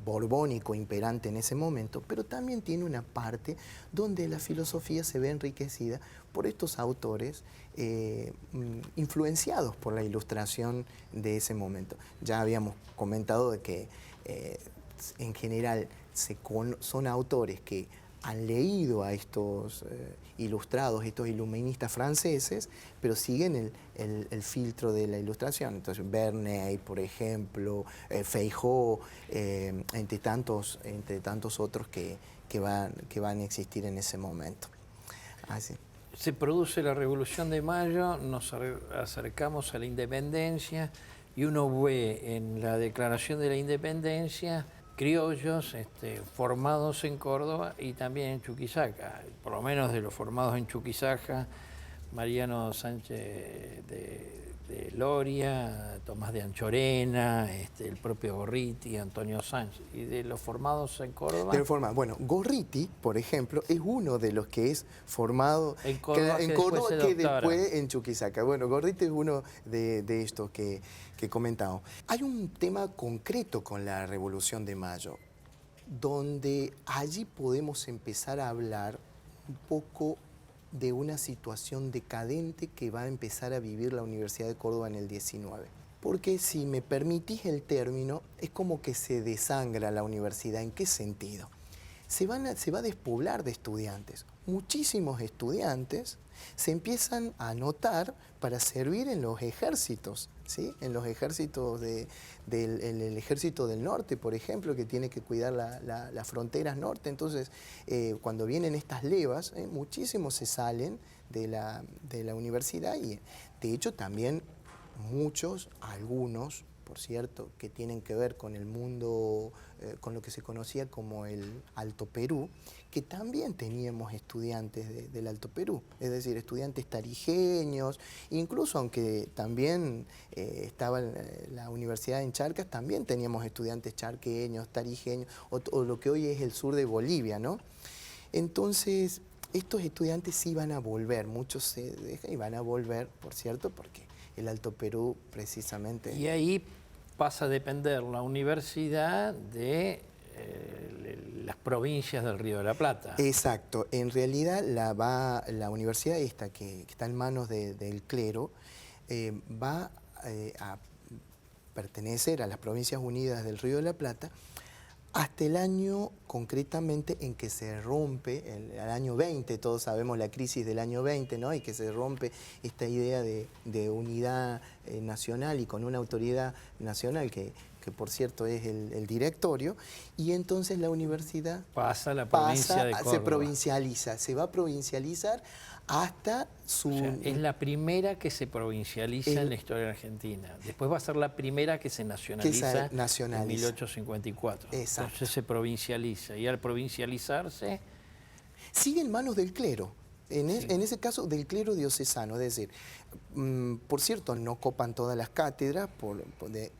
borbónico imperante en ese momento, pero también tiene una parte donde la filosofía se ve enriquecida por estos autores influenciados por la ilustración de ese momento. Ya habíamos comentado de que en general son autores que han leído a estos ilustrados, estos iluministas franceses, pero siguen el filtro de la ilustración. Entonces, Verneuil, por ejemplo, Feijó, entre tantos otros que van a existir en ese momento. Así. Se produce la Revolución de Mayo, nos acercamos a la independencia y uno ve en la Declaración de la Independencia criollos formados en Córdoba y también en Chuquisaca, por lo menos de los formados en Chuquisaca, Mariano Sánchez de Loria, Tomás de Anchorena, el propio Gorriti, Antonio Sánchez, y de los formados en Córdoba. Bueno, Gorriti, por ejemplo, es uno de los que es formado en Córdoba, que después en Chuquisaca. Bueno, Gorriti es uno de estos que comentamos. Hay un tema concreto con la Revolución de Mayo, donde allí podemos empezar a hablar un poco de una situación decadente que va a empezar a vivir la Universidad de Córdoba en el 19. Porque si me permitís el término, es como que se desangra la universidad. ¿En qué sentido? Se va a despoblar de estudiantes. Muchísimos estudiantes se empiezan a anotar para servir en los ejércitos, ¿sí? En los ejércitos el ejército del norte, por ejemplo, que tiene que cuidar las fronteras norte. Entonces, cuando vienen estas levas, muchísimos se salen de la universidad y, de hecho, también muchos, algunos, por cierto, que tienen que ver con el mundo, con lo que se conocía como el Alto Perú, que también teníamos estudiantes del Alto Perú, es decir, estudiantes tarijeños, incluso aunque también estaba la universidad en Charcas, también teníamos estudiantes charqueños, tarijeños, o lo que hoy es el sur de Bolivia, ¿no? Entonces, estos estudiantes sí van a volver, muchos se dejan y van a volver, por cierto, porque el Alto Perú precisamente. Y ahí pasa a depender la universidad de las provincias del Río de la Plata. Exacto. En realidad la universidad esta, que está en manos del clero, va a pertenecer a las Provincias Unidas del Río de la Plata hasta el año concretamente en que se rompe, el año 20, todos sabemos la crisis del año 20, ¿no? Y que se rompe esta idea de unidad nacional y con una autoridad nacional que por cierto es el directorio, y entonces la universidad pasa a la provincia de Córdoba. Se provincializa, se va a provincializar hasta su... O sea, es la primera que se provincializa en la historia argentina. Después va a ser la primera que se nacionaliza, en 1854. Exacto. Entonces se provincializa. Y al provincializarse... sigue en manos del clero. En ese caso, del clero diocesano. Es decir, por cierto, no copan todas las cátedras,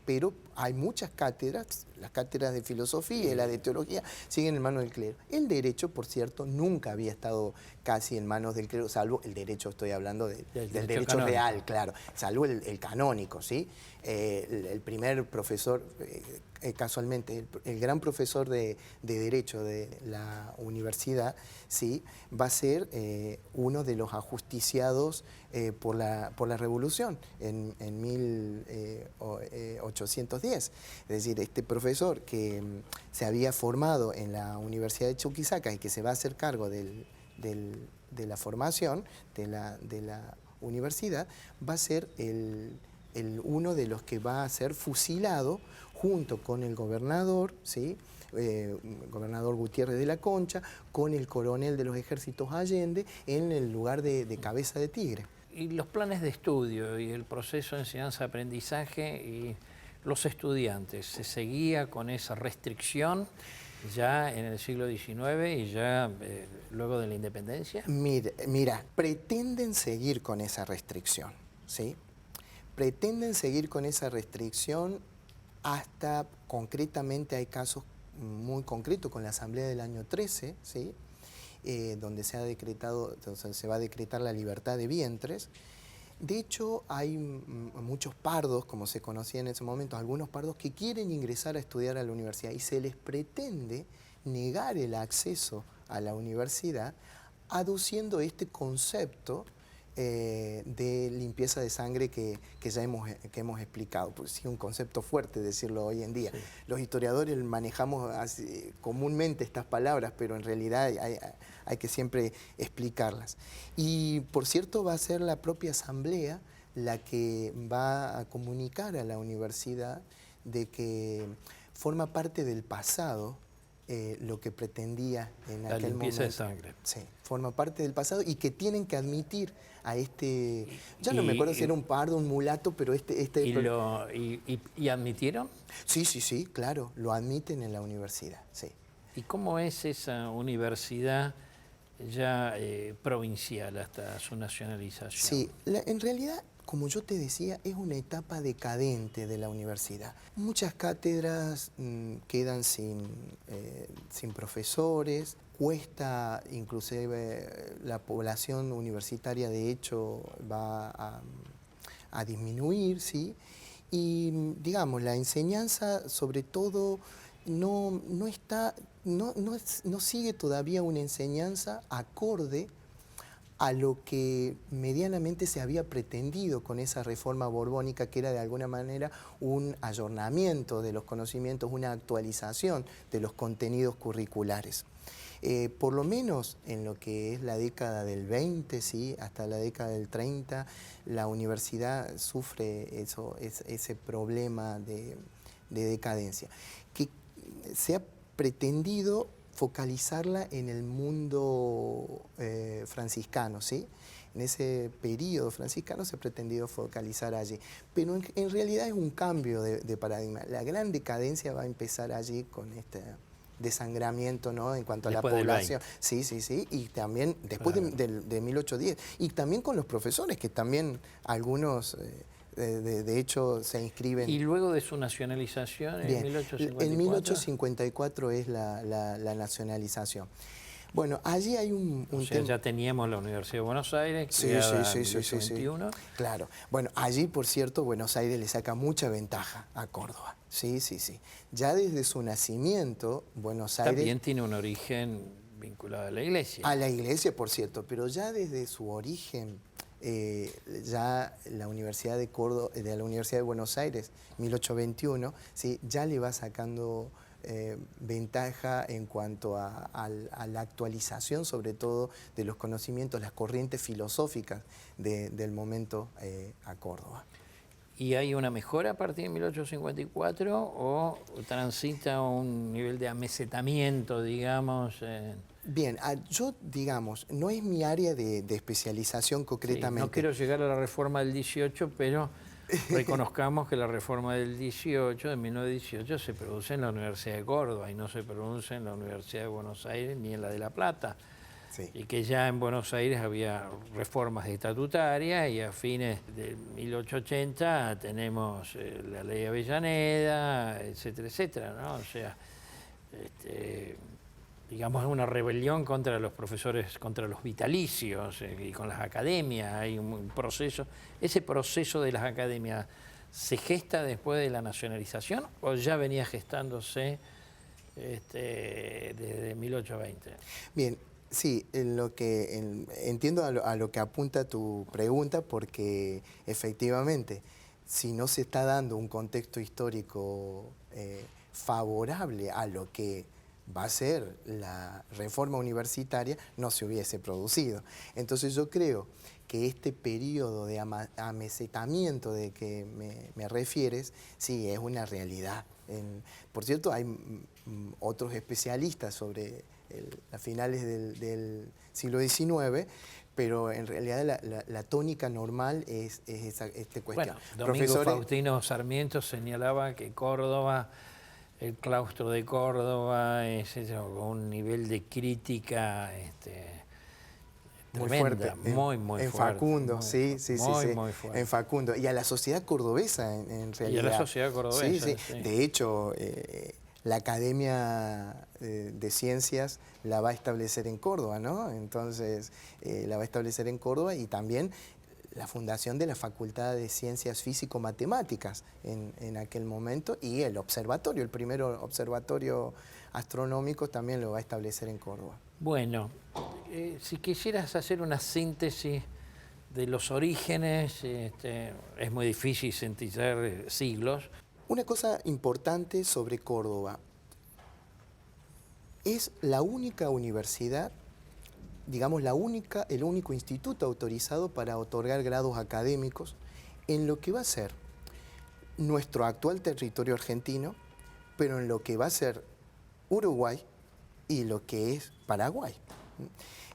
pero hay muchas cátedras, las cátedras de filosofía y la de teología, siguen en manos del clero. El derecho, por cierto, nunca había estado casi en manos del clero, salvo el derecho, estoy hablando del derecho real, claro, salvo el canónico, ¿sí? El primer profesor, casualmente, el gran profesor de Derecho de la universidad, ¿sí? Va a ser uno de los ajusticiados por la Revolución en 1810. Es decir, este profesor que se había formado en la Universidad de Chuquisaca y que se va a hacer cargo de la formación de la universidad, va a ser uno de los que va a ser fusilado junto con el gobernador, ¿sí? Gobernador Gutiérrez de la Concha, con el coronel de los ejércitos Allende, en el lugar de Cabeza de Tigre. Y los planes de estudio y el proceso de enseñanza-aprendizaje y los estudiantes, ¿se seguía con esa restricción ya en el siglo XIX y ya luego de la independencia? Mira, pretenden seguir con esa restricción, ¿sí? Pretenden seguir con esa restricción hasta, concretamente, hay casos muy concretos con la Asamblea del año 13, ¿sí? Donde se va a decretar la libertad de vientres. De hecho, hay muchos pardos, como se conocía en ese momento, algunos pardos que quieren ingresar a estudiar a la universidad y se les pretende negar el acceso a la universidad aduciendo este concepto de limpieza de sangre que ya hemos explicado. Pues sí, un concepto fuerte decirlo hoy en día. Sí. Los historiadores manejamos comúnmente estas palabras, pero en realidad hay que siempre explicarlas. Y por cierto, va a ser la propia asamblea la que va a comunicar a la universidad de que forma parte del pasado lo que pretendía en aquel momento. La limpieza de sangre. Sí, forma parte del pasado y que tienen que admitir a este... Ya no me acuerdo si era un pardo, un mulato, pero ¿Y admitieron? Sí, claro, lo admiten en la universidad, sí. ¿Y cómo es esa universidad ya provincial hasta su nacionalización? Sí, en realidad, como yo te decía, es una etapa decadente de la universidad. Muchas cátedras quedan sin profesores, cuesta, inclusive la población universitaria de hecho va a disminuir, ¿sí? Y digamos, la enseñanza sobre todo no sigue todavía una enseñanza acorde a lo que medianamente se había pretendido con esa reforma borbónica, que era de alguna manera un ayornamiento de los conocimientos, una actualización de los contenidos curriculares. Por lo menos en lo que es la década del 20, ¿sí? Hasta la década del 30, la universidad sufre ese problema de decadencia, que se ha pretendido focalizarla en el mundo franciscano, ¿sí? En ese periodo franciscano se ha pretendido focalizar allí, pero en realidad es un cambio de paradigma. La gran decadencia va a empezar allí con este desangramiento, ¿no? En cuanto a la población. Sí, y también después de 1810, y también con los profesores, que también algunos... De hecho, se inscriben... ¿Y luego de su nacionalización en 1854? En 1854 es la nacionalización. Bueno, allí hay un tema... ya teníamos la Universidad de Buenos Aires, creada en 1821. Claro. Bueno, allí, por cierto, Buenos Aires le saca mucha ventaja a Córdoba. Sí. Ya desde su nacimiento, Buenos Aires... También tiene un origen vinculado a la Iglesia. A la Iglesia, por cierto, pero ya desde su origen... ya la Universidad de Córdoba, de la Universidad de Buenos Aires, 1821, ¿sí? Ya le va sacando ventaja en cuanto a la actualización, sobre todo, de los conocimientos, las corrientes filosóficas del momento a Córdoba. ¿Y hay una mejora a partir de 1854 o transita un nivel de amesetamiento, digamos? Bien, yo, digamos, no es mi área de especialización concretamente. Sí, no quiero llegar a la reforma del 18, pero reconozcamos que la reforma del 18, de 1918, se produce en la Universidad de Córdoba y no se produce en la Universidad de Buenos Aires ni en la de La Plata. Sí. Y que ya en Buenos Aires había reformas estatutarias y a fines de 1880 tenemos la ley Avellaneda, etcétera, ¿no? O sea, digamos, una rebelión contra los profesores, contra los vitalicios y con las academias. Hay un proceso. ¿Ese proceso de las academias se gesta después de la nacionalización o ya venía gestándose desde 1820? Bien. Sí, entiendo a lo que apunta tu pregunta, porque efectivamente, si no se está dando un contexto histórico favorable a lo que va a ser la reforma universitaria, no se hubiese producido. Entonces yo creo que este periodo de amesetamiento de que me refieres, sí, es una realidad. Por cierto, hay otros especialistas sobre a finales del siglo XIX, pero en realidad la tónica normal es esta cuestión. Bueno, Domingo Faustino Sarmiento señalaba que Córdoba, el claustro de Córdoba, es con un nivel de crítica muy tremenda, fuerte, muy en fuerte. Facundo, sí. Muy fuerte. En Facundo. Y a la sociedad cordobesa, en realidad. Y a la sociedad cordobesa, sí. De hecho, la Academia de Ciencias la va a establecer en Córdoba, ¿no? Entonces, la va a establecer en Córdoba, y también la fundación de la Facultad de Ciencias Físico-Matemáticas en aquel momento, y el observatorio, el primer observatorio astronómico, también lo va a establecer en Córdoba. Bueno, si quisieras hacer una síntesis de los orígenes es muy difícil sintetizar siglos. Una cosa importante sobre Córdoba, es la única universidad, digamos el único instituto autorizado para otorgar grados académicos en lo que va a ser nuestro actual territorio argentino, pero en lo que va a ser Uruguay y lo que es Paraguay.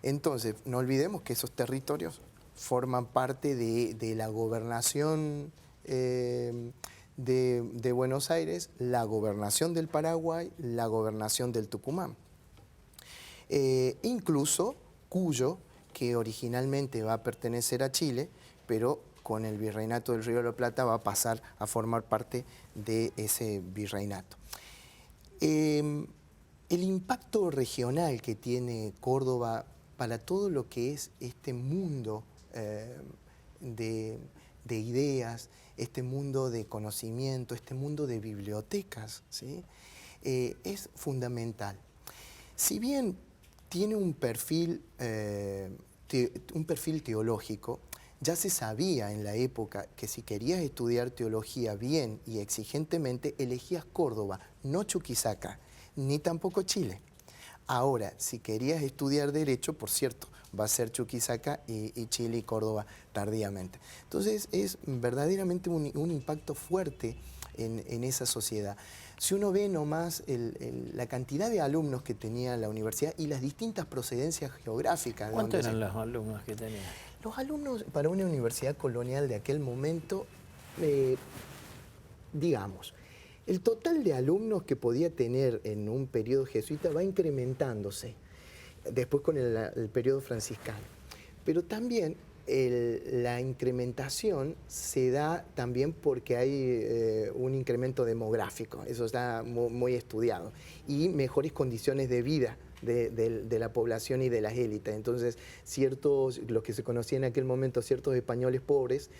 Entonces, no olvidemos que esos territorios forman parte de la gobernación de Buenos Aires, la gobernación del Paraguay, la gobernación del Tucumán. Incluso Cuyo, que originalmente va a pertenecer a Chile, pero con el virreinato del Río de la Plata va a pasar a formar parte de ese virreinato. El impacto regional que tiene Córdoba para todo lo que es este mundo de ideas, este mundo de conocimiento, este mundo de bibliotecas, ¿sí? Es fundamental. Si bien tiene un perfil teológico, ya se sabía en la época que si querías estudiar teología bien y exigentemente, elegías Córdoba, no Chuquisaca, ni tampoco Chile. Ahora, si querías estudiar Derecho, por cierto, va a ser Chuquisaca y Chile y Córdoba tardíamente. Entonces, es verdaderamente un impacto fuerte en esa sociedad. Si uno ve nomás la cantidad de alumnos que tenía la universidad y las distintas procedencias geográficas. ¿Cuántos eran los alumnos que tenía? Los alumnos para una universidad colonial de aquel momento, digamos, el total de alumnos que podía tener en un periodo jesuita va incrementándose, después con el periodo franciscano. Pero también la incrementación se da también porque hay un incremento demográfico, eso está muy estudiado, y mejores condiciones de vida de la población y de las élites. Entonces, los que se conocían en aquel momento, ciertos españoles pobres,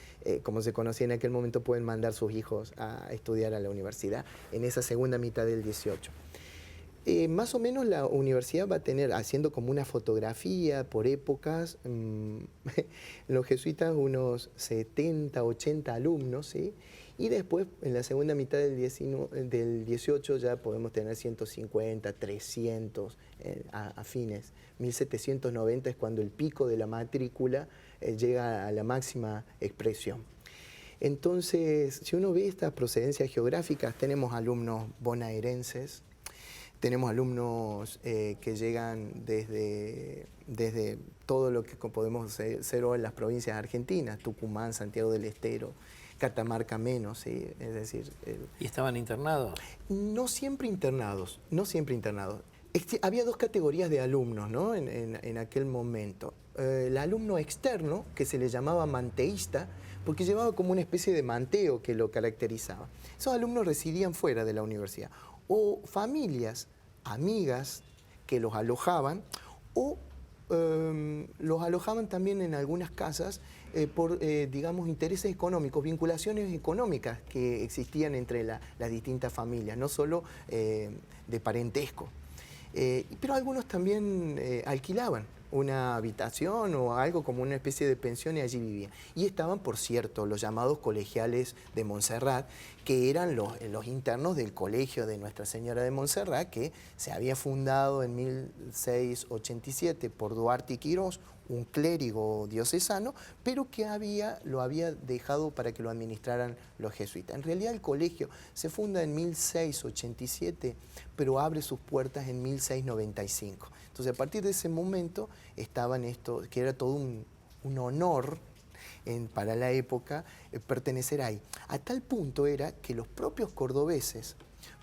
como se conocía en aquel momento, pueden mandar sus hijos a estudiar a la universidad en esa segunda mitad del 18. Más o menos la universidad va a tener, haciendo como una fotografía por épocas, los jesuitas unos 70, 80 alumnos, ¿sí? Y después en la segunda mitad del 18 ya podemos tener 150, 300 a fines. 1790 es cuando el pico de la matrícula llega a la máxima expresión. Entonces, si uno ve estas procedencias geográficas, tenemos alumnos bonaerenses, tenemos alumnos que llegan desde todo lo que podemos ser hoy en las provincias argentinas, Tucumán, Santiago del Estero, Catamarca menos, ¿sí? Es decir... ¿Y estaban internados? No siempre internados, no siempre internados. Había dos categorías de alumnos, ¿no? en aquel momento. El alumno externo, que se le llamaba manteísta, porque llevaba como una especie de manteo que lo caracterizaba. Esos alumnos residían fuera de la universidad. O familias, amigas, que los alojaban, o los alojaban también en algunas casas por, digamos, intereses económicos, vinculaciones económicas que existían entre las distintas familias, no solo de parentesco. Pero algunos también alquilaban una habitación o algo como una especie de pensión y allí vivían. Y estaban, por cierto, los llamados colegiales de Montserrat, que eran los internos del colegio de Nuestra Señora de Montserrat, que se había fundado en 1687 por Duarte y Quirós, un clérigo diocesano, pero que lo había dejado para que lo administraran los jesuitas. En realidad el colegio se funda en 1687, pero abre sus puertas en 1695. Entonces a partir de ese momento estaban estos, que era todo un honor para la época pertenecer ahí. A tal punto era que los propios cordobeses,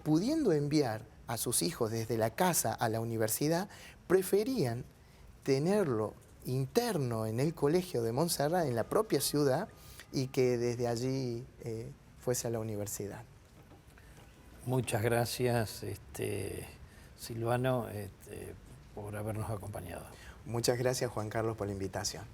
pudiendo enviar a sus hijos desde la casa a la universidad, preferían tenerlo interno en el colegio de Montserrat, en la propia ciudad, y que desde allí fuese a la universidad. Muchas gracias, Silvano, por habernos acompañado. Muchas gracias, Juan Carlos, por la invitación.